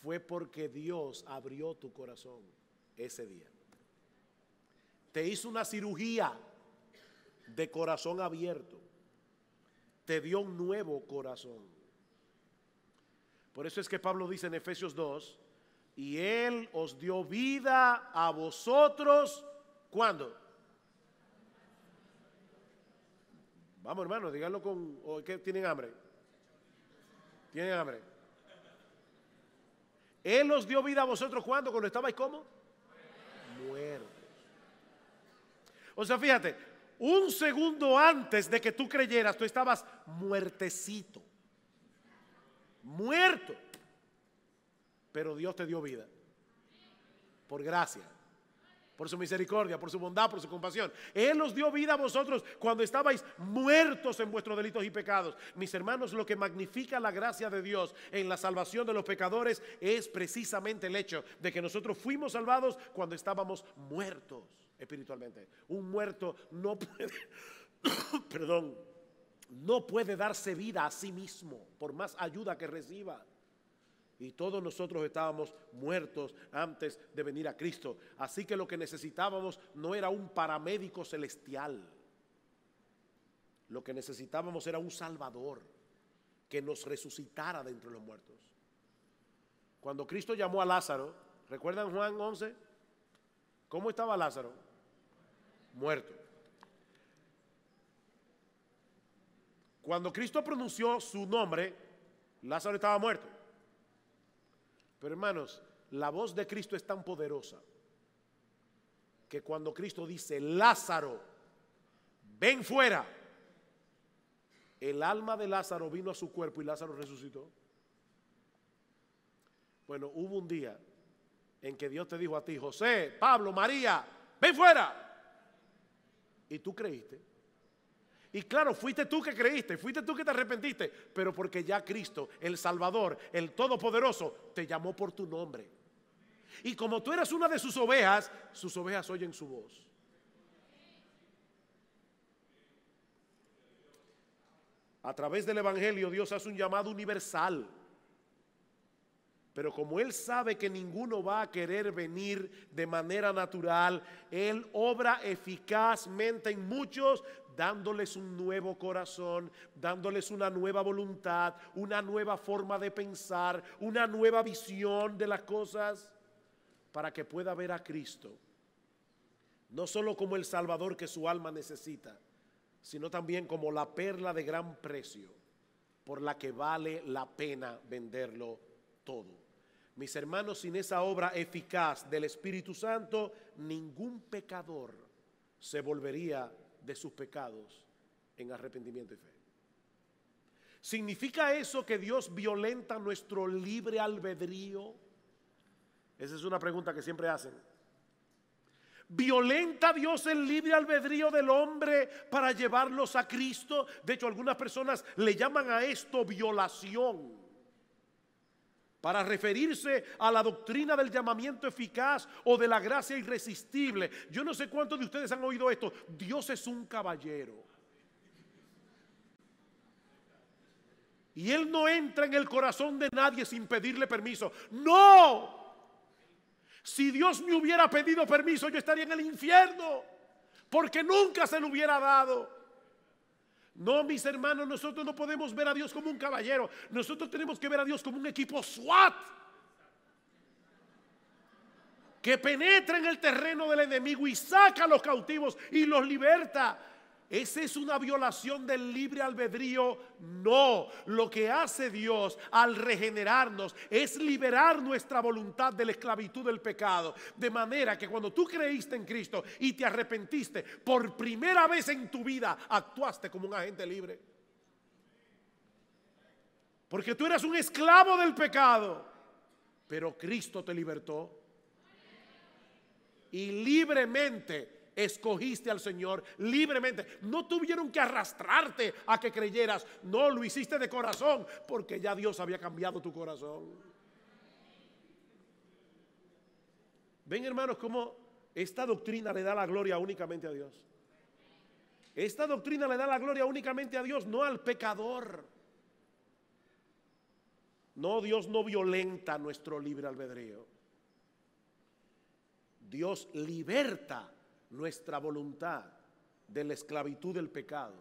Fue porque Dios abrió tu corazón ese día. Te hizo una cirugía de corazón abierto. Te dio un nuevo corazón. Por eso es que Pablo dice en Efesios 2, y Él os dio vida a vosotros, ¿cuándo? Vamos, hermano, díganlo con, ¿o que tienen hambre? ¿Tienen hambre? Él os dio vida a vosotros, ¿cuándo? Cuando estabais ¿cómo? Muertos. O sea, fíjate, un segundo antes de que tú creyeras, tú estabas muertecito, muerto, pero Dios te dio vida, por gracia, por su misericordia, por su bondad, por su compasión. Él os dio vida a vosotros cuando estabais muertos en vuestros delitos y pecados. Mis hermanos, lo que magnifica la gracia de Dios en la salvación de los pecadores es precisamente el hecho de que nosotros fuimos salvados cuando estábamos muertos espiritualmente. Un muerto no puede, perdón, no puede darse vida a sí mismo por más ayuda que reciba. Y todos nosotros estábamos muertos antes de venir a Cristo. Así que lo que necesitábamos no era un paramédico celestial. Lo que necesitábamos era un Salvador que nos resucitara de entre los muertos. Cuando Cristo llamó a Lázaro, ¿recuerdan Juan 11? ¿Cómo estaba Lázaro? Muerto. Cuando Cristo pronunció su nombre, Lázaro estaba muerto. Pero hermanos, la voz de Cristo es tan poderosa que cuando Cristo dice, Lázaro, ven fuera, el alma de Lázaro vino a su cuerpo y Lázaro resucitó. Bueno, hubo un día en que Dios te dijo a ti, José, Pablo, María, ven fuera. Y tú creíste. Y claro, fuiste tú que creíste, fuiste tú que te arrepentiste, pero porque ya Cristo, el Salvador, el Todopoderoso, te llamó por tu nombre. Y como tú eras una de sus ovejas oyen su voz. A través del Evangelio Dios hace un llamado universal. Pero como Él sabe que ninguno va a querer venir de manera natural, Él obra eficazmente en muchos, dándoles un nuevo corazón, dándoles una nueva voluntad, una nueva forma de pensar, una nueva visión de las cosas, para que pueda ver a Cristo, no solo como el Salvador que su alma necesita, sino también como la perla de gran precio, por la que vale la pena venderlo todo. Mis hermanos, sin esa obra eficaz del Espíritu Santo, ningún pecador se volvería de sus pecados en arrepentimiento y fe. ¿Significa eso que Dios violenta nuestro libre albedrío? Esa es una pregunta que siempre hacen. ¿Violenta Dios el libre albedrío del hombre para llevarlos a Cristo? De hecho, algunas personas le llaman a esto violación, para referirse a la doctrina del llamamiento eficaz o de la gracia irresistible. Yo no sé cuántos de ustedes han oído esto. Dios es un caballero y Él no entra en el corazón de nadie sin pedirle permiso. ¡No! Si Dios me hubiera pedido permiso, yo estaría en el infierno, porque nunca se lo hubiera dado. No, mis hermanos, nosotros no podemos ver a Dios como un caballero. Nosotros tenemos que ver a Dios como un equipo SWAT que penetra en el terreno del enemigo y saca a los cautivos y los liberta. ¿Esa es una violación del libre albedrío? No. Lo que hace Dios al regenerarnos es liberar nuestra voluntad de la esclavitud del pecado. De manera que cuando tú creíste en Cristo y te arrepentiste, por primera vez en tu vida actuaste como un agente libre. Porque tú eras un esclavo del pecado, pero Cristo te libertó. Y libremente escogiste al Señor, libremente. No tuvieron que arrastrarte a que creyeras. No, lo hiciste de corazón, porque ya Dios había cambiado tu corazón. Ven, hermanos, cómo esta doctrina le da la gloria únicamente a Dios. Esta doctrina le da la gloria únicamente a Dios, no al pecador. No, Dios no violenta nuestro libre albedrío. Dios liberta nuestra voluntad de la esclavitud del pecado,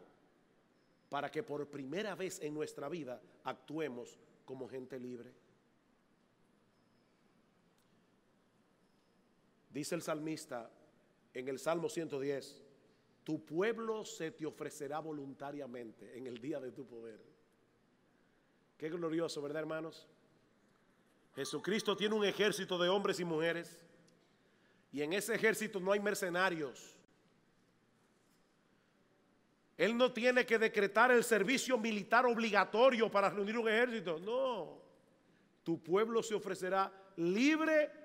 para que por primera vez en nuestra vida actuemos como gente libre. Dice el salmista en el Salmo 110: tu pueblo se te ofrecerá voluntariamente en el día de tu poder. Qué glorioso, ¿verdad, hermanos? Jesucristo tiene un ejército de hombres y mujeres, y en ese ejército no hay mercenarios. Él no tiene que decretar el servicio militar obligatorio para reunir un ejército. No, tu pueblo se ofrecerá libre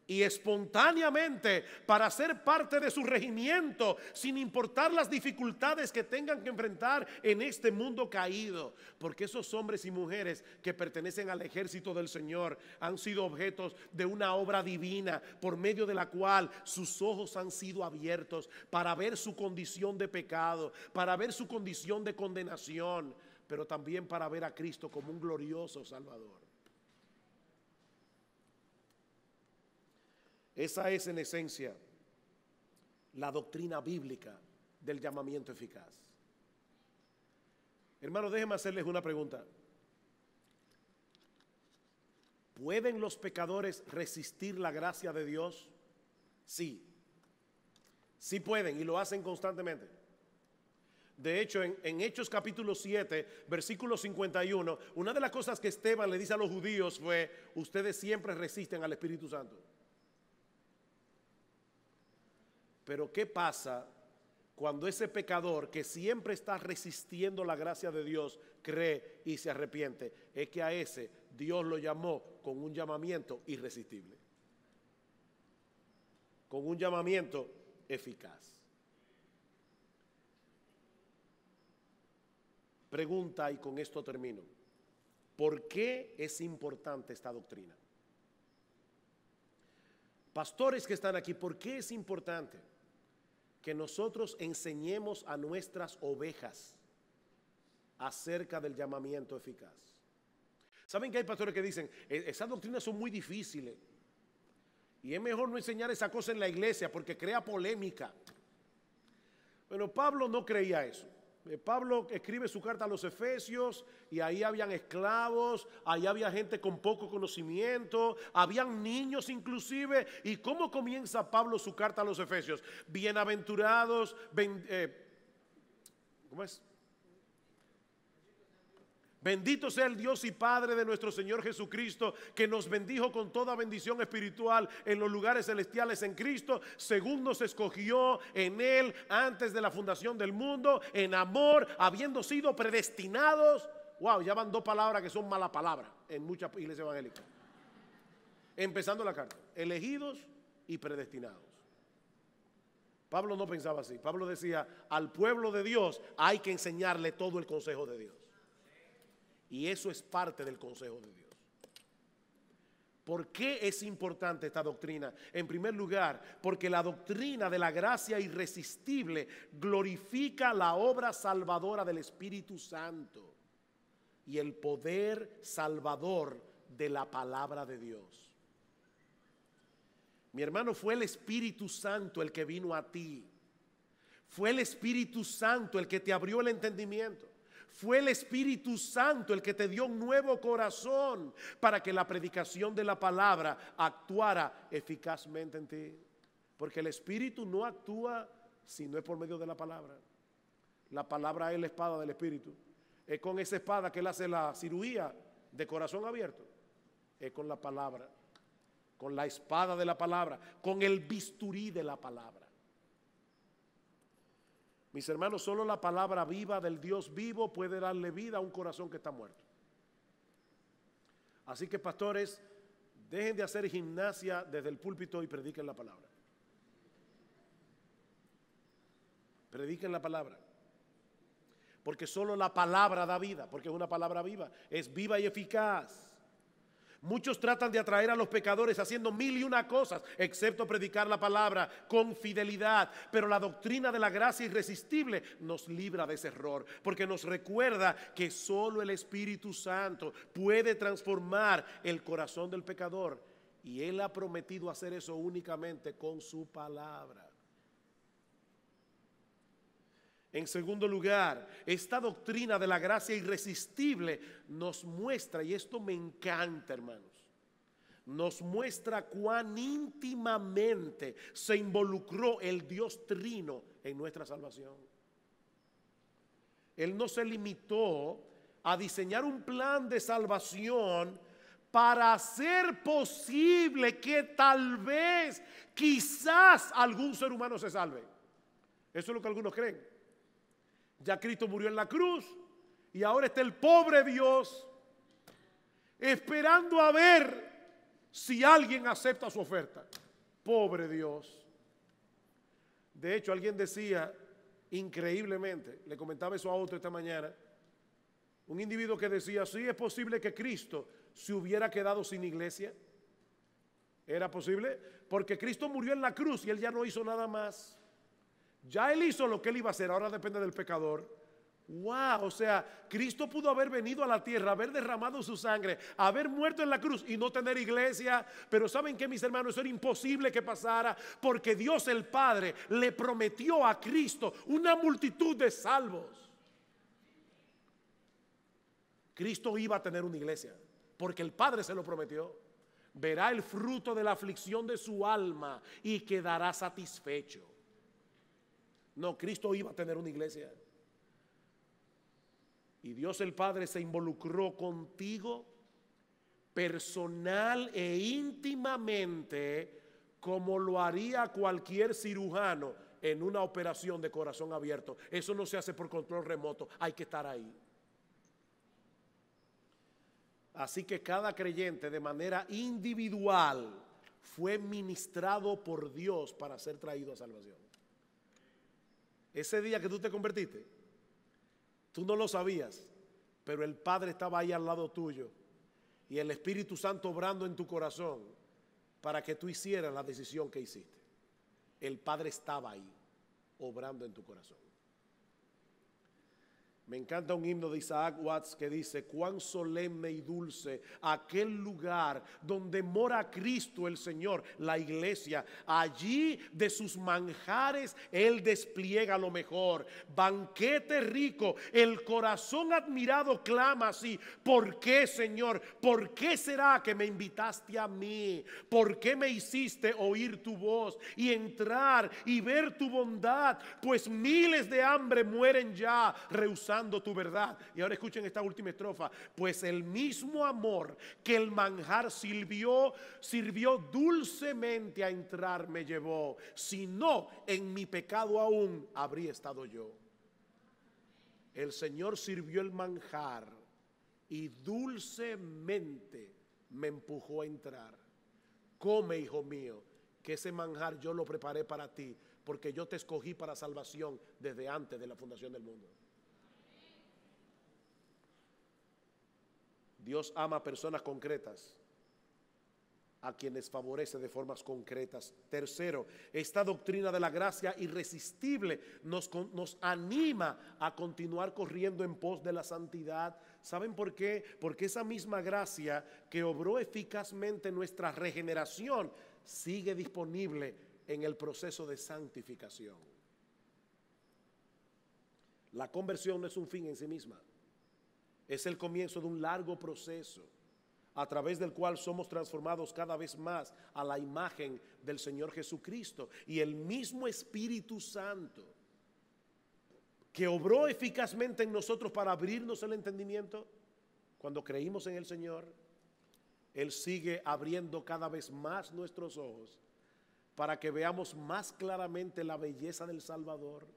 y espontáneamente para ser parte de su regimiento, sin importar las dificultades que tengan que enfrentar en este mundo caído. Porque esos hombres y mujeres que pertenecen al ejército del Señor han sido objetos de una obra divina, por medio de la cual sus ojos han sido abiertos para ver su condición de pecado, para ver su condición de condenación, pero también para ver a Cristo como un glorioso Salvador. Esa es en esencia la doctrina bíblica del llamamiento eficaz. Hermanos, déjenme hacerles una pregunta. ¿Pueden los pecadores resistir la gracia de Dios? Sí. Sí pueden, y lo hacen constantemente. De hecho, en Hechos capítulo 7, versículo 51, una de las cosas que Esteban le dice a los judíos fue: ustedes siempre resisten al Espíritu Santo. Pero ¿qué pasa cuando ese pecador que siempre está resistiendo la gracia de Dios cree y se arrepiente? Es que a ese Dios lo llamó con un llamamiento irresistible, con un llamamiento eficaz. Pregunta, y con esto termino: ¿por qué es importante esta doctrina? Pastores que están aquí, ¿por qué es importante que nosotros enseñemos a nuestras ovejas acerca del llamamiento eficaz? ¿Saben que hay pastores que dicen, esas doctrinas son muy difíciles y es mejor no enseñar esa cosa en la iglesia porque crea polémica? Bueno, Pablo no creía eso. Pablo escribe su carta a los Efesios y ahí habían esclavos, ahí había gente con poco conocimiento, habían niños inclusive. ¿Y cómo comienza Pablo su carta a los Efesios? Bienaventurados, ¿cómo es? Bendito sea el Dios y Padre de nuestro Señor Jesucristo, que nos bendijo con toda bendición espiritual en los lugares celestiales en Cristo, según nos escogió en Él antes de la fundación del mundo, en amor, habiendo sido predestinados. Wow, ya van dos palabras que son malas palabras en muchas iglesias evangélicas. Empezando la carta, elegidos y predestinados. Pablo no pensaba así. Pablo decía, al pueblo de Dios hay que enseñarle todo el consejo de Dios. Y eso es parte del consejo de Dios. ¿Por qué es importante esta doctrina? En primer lugar, porque la doctrina de la gracia irresistible glorifica la obra salvadora del Espíritu Santo y el poder salvador de la palabra de Dios. Mi hermano, fue el Espíritu Santo el que vino a ti. Fue el Espíritu Santo el que te abrió el entendimiento. Fue el Espíritu Santo el que te dio un nuevo corazón para que la predicación de la palabra actuara eficazmente en ti. Porque el Espíritu no actúa si no es por medio de la palabra. La palabra es la espada del Espíritu. Es con esa espada que él hace la cirugía de corazón abierto. Es con la palabra, con la espada de la palabra, con el bisturí de la palabra. Mis hermanos, solo la palabra viva del Dios vivo puede darle vida a un corazón que está muerto. Así que, pastores, dejen de hacer gimnasia desde el púlpito y prediquen la palabra. Prediquen la palabra. Porque solo la palabra da vida, porque es una palabra viva, es viva y eficaz. Muchos tratan de atraer a los pecadores haciendo mil y una cosas, excepto predicar la palabra con fidelidad. Pero la doctrina de la gracia irresistible nos libra de ese error, porque nos recuerda que solo el Espíritu Santo puede transformar el corazón del pecador. Y Él ha prometido hacer eso únicamente con su palabra. En segundo lugar, esta doctrina de la gracia irresistible nos muestra, y esto me encanta, hermanos, nos muestra cuán íntimamente se involucró el Dios Trino en nuestra salvación. Él no se limitó a diseñar un plan de salvación para hacer posible que tal vez, quizás algún ser humano se salve. Eso es lo que algunos creen. Ya Cristo murió en la cruz y ahora está el pobre Dios esperando a ver si alguien acepta su oferta. Pobre Dios. De hecho, alguien decía increíblemente, le comentaba eso a otro esta mañana, un individuo que decía, sí, es posible que Cristo se hubiera quedado sin iglesia. ¿Era posible? Porque Cristo murió en la cruz y Él ya no hizo nada más. Ya Él hizo lo que Él iba a hacer, ahora depende del pecador. Wow, o sea, Cristo pudo haber venido a la tierra, haber derramado su sangre, haber muerto en la cruz y no tener iglesia. Pero ¿saben qué, mis hermanos? Eso era imposible que pasara, porque Dios el Padre le prometió a Cristo una multitud de salvos. Cristo iba a tener una iglesia, porque el Padre se lo prometió. Verá el fruto de la aflicción de su alma y quedará satisfecho. No, Cristo iba a tener una iglesia. Y Dios el Padre se involucró contigo personal e íntimamente, como lo haría cualquier cirujano en una operación de corazón abierto. Eso no se hace por control remoto, hay que estar ahí. Así que cada creyente de manera individual fue ministrado por Dios para ser traído a salvación. Ese día que tú te convertiste, tú no lo sabías, pero el Padre estaba ahí al lado tuyo y el Espíritu Santo obrando en tu corazón para que tú hicieras la decisión que hiciste. El Padre estaba ahí, obrando en tu corazón. Me encanta un himno de Isaac Watts que dice: cuán solemne y dulce aquel lugar donde mora Cristo el Señor, la iglesia. Allí de sus manjares Él despliega lo mejor. Banquete rico, el corazón admirado clama así: ¿por qué, Señor? ¿Por qué será que me invitaste a mí? ¿Por qué me hiciste oír tu voz y entrar y ver tu bondad? Pues miles de hambre mueren ya rehusando tu verdad. Y ahora escuchen esta última estrofa: pues el mismo amor que el manjar sirvió dulcemente a entrar me llevó, si no, en mi pecado aún habría estado yo. El Señor sirvió el manjar y dulcemente me empujó a entrar. Come, hijo mío, que ese manjar yo lo preparé para ti, porque yo te escogí para salvación desde antes de la fundación del mundo. Dios ama a personas concretas, a quienes favorece de formas concretas. Tercero, esta doctrina de la gracia irresistible nos anima a continuar corriendo en pos de la santidad. ¿Saben por qué? Porque esa misma gracia que obró eficazmente nuestra regeneración sigue disponible en el proceso de santificación. La conversión no es un fin en sí misma. Es el comienzo de un largo proceso a través del cual somos transformados cada vez más a la imagen del Señor Jesucristo. Y el mismo Espíritu Santo que obró eficazmente en nosotros para abrirnos el entendimiento cuando creímos en el Señor, Él sigue abriendo cada vez más nuestros ojos para que veamos más claramente la belleza del Salvador,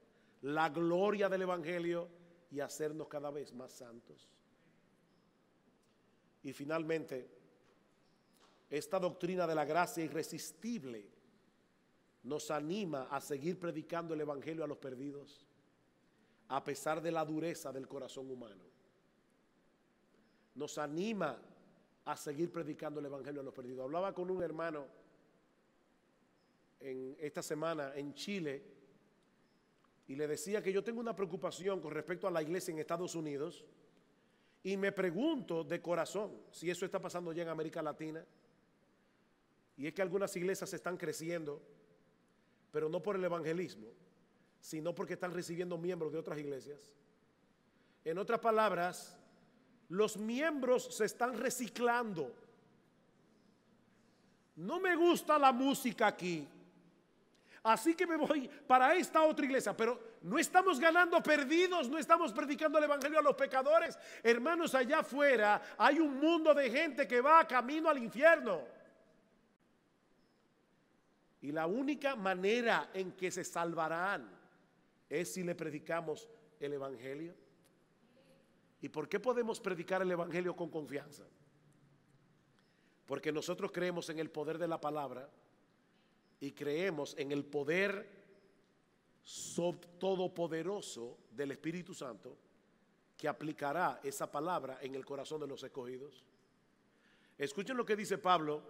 la gloria del Evangelio, y hacernos cada vez más santos. Y finalmente, esta doctrina de la gracia irresistible nos anima a seguir predicando el Evangelio a los perdidos, a pesar de la dureza del corazón humano. Nos anima a seguir predicando el Evangelio a los perdidos. Hablaba con un hermano esta semana en Chile y le decía que yo tengo una preocupación con respecto a la iglesia en Estados Unidos. Y me pregunto de corazón si eso está pasando ya en América Latina. Y es que algunas iglesias están creciendo, pero no por el evangelismo, sino porque están recibiendo miembros de otras iglesias. En otras palabras, los miembros se están reciclando. No me gusta la música aquí, así que me voy para esta otra iglesia. Pero no estamos ganando perdidos, no estamos predicando el evangelio a los pecadores. Hermanos, allá afuera hay un mundo de gente que va camino al infierno. Y la única manera en que se salvarán es si le predicamos el evangelio. ¿Y por qué podemos predicar el evangelio con confianza? Porque nosotros creemos en el poder de la palabra y creemos en el poder todopoderoso del Espíritu Santo que aplicará esa palabra en el corazón de los escogidos. Escuchen lo que dice Pablo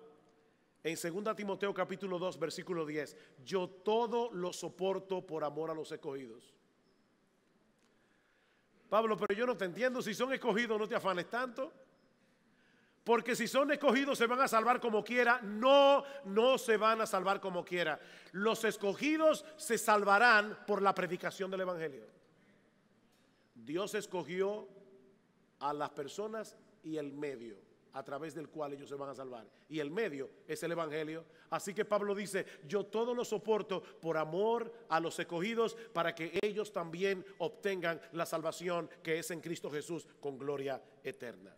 en 2 Timoteo capítulo 2 versículo 10. Yo todo lo soporto por amor a los escogidos. Pablo, pero yo no te entiendo. Si son escogidos, no te afanes tanto. Porque si son escogidos se van a salvar como quiera. No, no se van a salvar como quiera. Los escogidos se salvarán por la predicación del evangelio. Dios escogió a las personas y el medio a través del cual ellos se van a salvar. Y el medio es el evangelio. Así que Pablo dice: yo todo lo soporto por amor a los escogidos, para que ellos también obtengan la salvación que es en Cristo Jesús con gloria eterna.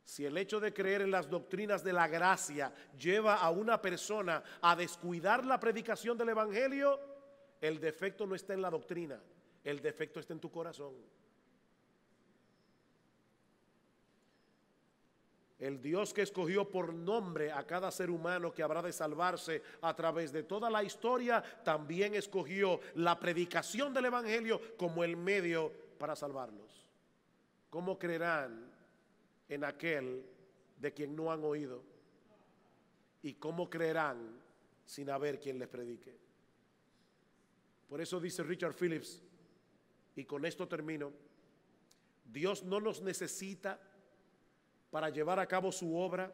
Si el hecho de creer en las doctrinas de la gracia lleva a una persona a descuidar la predicación del evangelio, el defecto no está en la doctrina, el defecto está en tu corazón. El Dios que escogió por nombre a cada ser humano que habrá de salvarse a través de toda la historia, también escogió la predicación del evangelio como el medio para salvarlos. ¿Cómo creerán en aquel de quien no han oído? ¿Y cómo creerán sin haber quien les predique? Por eso dice Richard Phillips y con esto termino, Dios no nos necesita para llevar a cabo su obra,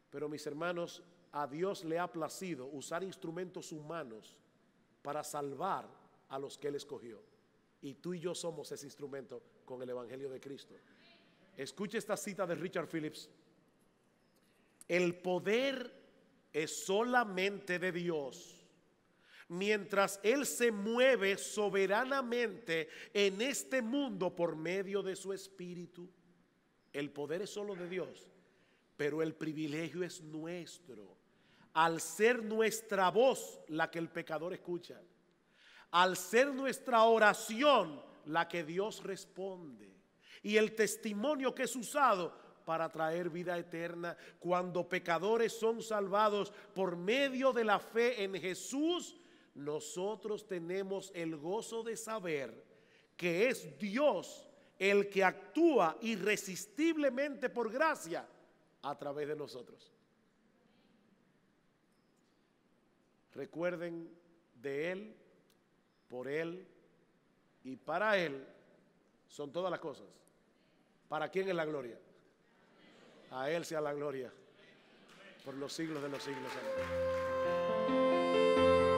pero mis hermanos, a Dios le ha placido usar instrumentos humanos para salvar a los que Él escogió. Y tú y yo somos ese instrumento con el Evangelio de Cristo. Escuche esta cita de Richard Phillips. El poder es solamente de Dios. Mientras Él se mueve soberanamente en este mundo por medio de su Espíritu, el poder es solo de Dios, pero el privilegio es nuestro. Al ser nuestra voz la que el pecador escucha, al ser nuestra oración la que Dios responde, y el testimonio que es usado para traer vida eterna, cuando pecadores son salvados por medio de la fe en Jesús, nosotros tenemos el gozo de saber que es Dios el que actúa irresistiblemente por gracia a través de nosotros. Recuerden, de Él, por Él y para Él son todas las cosas. ¿Para quién es la gloria? A Él sea la gloria por los siglos de los siglos. Amén.